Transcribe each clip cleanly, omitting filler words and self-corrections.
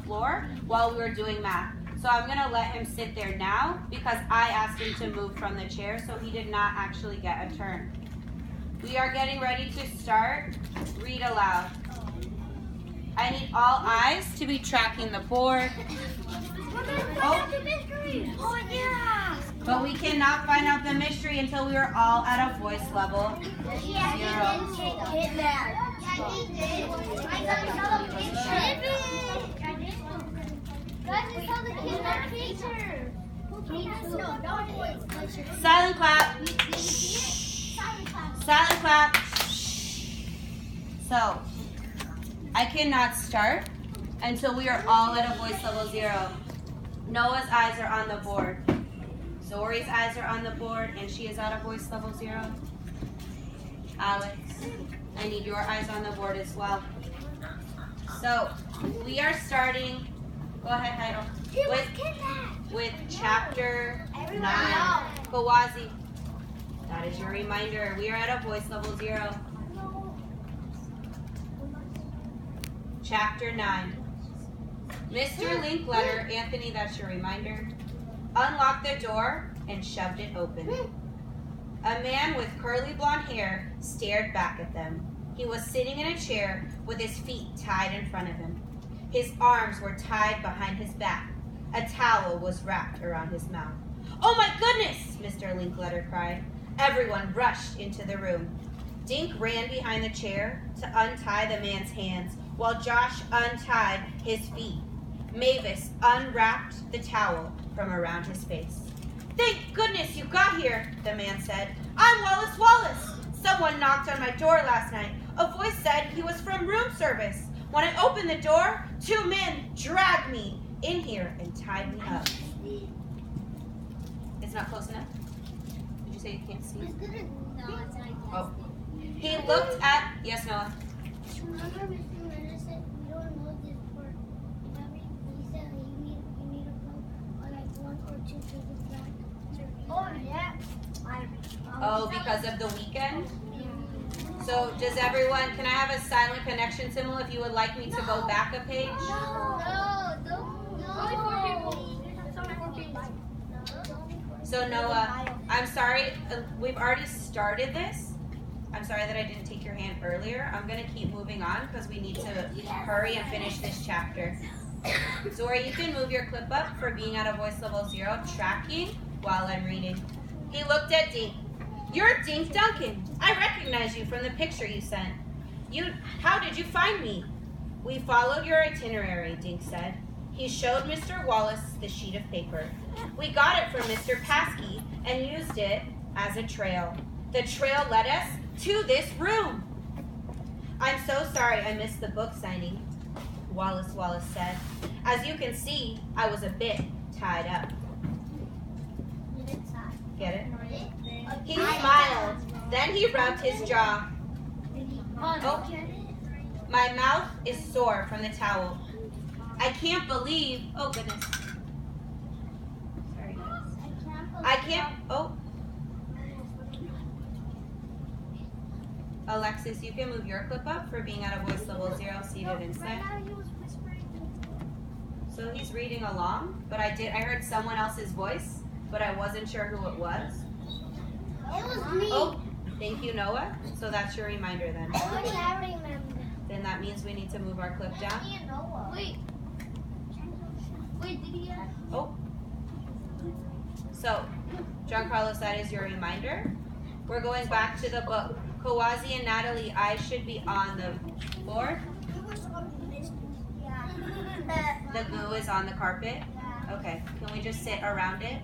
floor while we were doing math. So I'm going to let him sit there now because I asked him to move from the chair, so he did not actually get a turn. We are getting ready to start. Read aloud. I need all eyes to be tracking the board. Oh yeah! But we cannot find out the mystery until we are all at a voice level 0. Silent clap. Silent clap. So, I cannot start until we are all at a voice level 0. Noah's eyes are on the board. Zori's eyes are on the board, and she is at a voice level 0. Alex, I need your eyes on the board as well. So, we are starting, go ahead, Heidel, with chapter 9. Kawazi, that is your reminder. We are at a voice level 0. Chapter 9. Mr. Linkletter, Anthony, that's your reminder, unlocked the door and shoved it open. A man with curly blonde hair stared back at them. He was sitting in a chair with his feet tied in front of him. His arms were tied behind his back. A towel was wrapped around his mouth. "Oh my goodness!" Mr. Linkletter cried. Everyone rushed into the room. Dink ran behind the chair to untie the man's hands, while Josh untied his feet. Mavis unwrapped the towel from around his face. "Thank goodness you got here," the man said. "I'm Wallace Wallace. Someone knocked on my door last night. A voice said he was from room service. When I opened the door, 2 men dragged me in here and tied me up." It's not close enough? Did you say you can't see? No, it's not. Oh. He looked at, yes, Noah? Remember Mr. Leonard said we don't know this part. Remember he said you need to go like 1 or 2 pages back. Oh yeah. Oh, because of the weekend? So does everyone, can I have a silent connection symbol if you would like me to go back a page? Only 4 people. There's only 4 people. So Noah, I'm sorry, we've already started this. I'm sorry that I didn't take your hand earlier. I'm going to keep moving on because we need to hurry and finish this chapter. Zori, you can move your clip up for being at a voice level 0, tracking while I'm reading. He looked at Dink. "You're Dink Duncan. I recognize you from the picture you sent. How did you find me?" "We followed your itinerary," Dink said. He showed Mr. Wallace the sheet of paper. "We got it from Mr. Paskey and used it as a trail. The trail led us to this room." "I'm so sorry I missed the book signing," Wallace said. "As you can see, I was a bit tied up." Get it? He smiled. Then he rubbed his jaw. "Oh, my mouth is sore from the towel. I can't believe, oh goodness. Sorry. Alexis, you can move your clip up for being at a voice level 0, seated and set. So he's reading along, but I heard someone else's voice, but I wasn't sure who it was. It was me. Oh, thank you, Noah. So that's your reminder then. I remember. Then that means we need to move our clip down. Wait, did he have? Oh. So, Giancarlo, that is your reminder. We're going back to the book. Kawazi and Natalie, eyes should be on the board. The goo is on the carpet. Okay, can we just sit around it?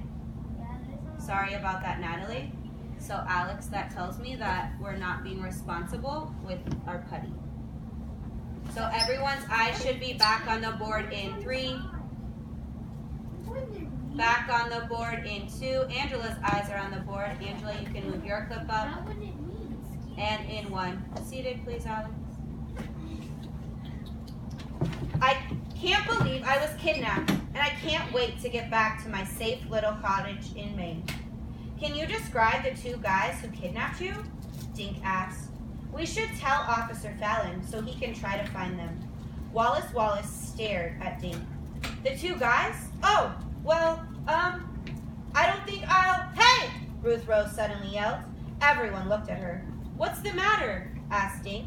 Sorry about that, Natalie. So Alex, that tells me that we're not being responsible with our putty. So everyone's eyes should be back on the board in 3. Back on the board in 2. Angela's eyes are on the board. Angela, you can move your clip up. And in 1. Seated, please, Alex. I can't believe I was kidnapped, and I can't wait to get back to my safe little cottage in Maine. Can you describe the 2 guys who kidnapped you? Dink asked. We should tell Officer Fallon so he can try to find them. Wallace Wallace stared at Dink. The two guys? Oh, well, I don't think I'll... Hey! Ruth Rose suddenly yelled. Everyone looked at her. What's the matter? Asked Dink.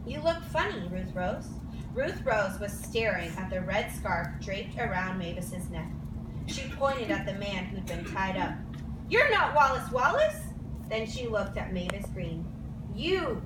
You look funny, Ruth Rose. Ruth Rose was staring at the red scarf draped around Mavis's neck. She pointed at the man who'd been tied up. You're not Wallace Wallace? Then she looked at Mavis Green. You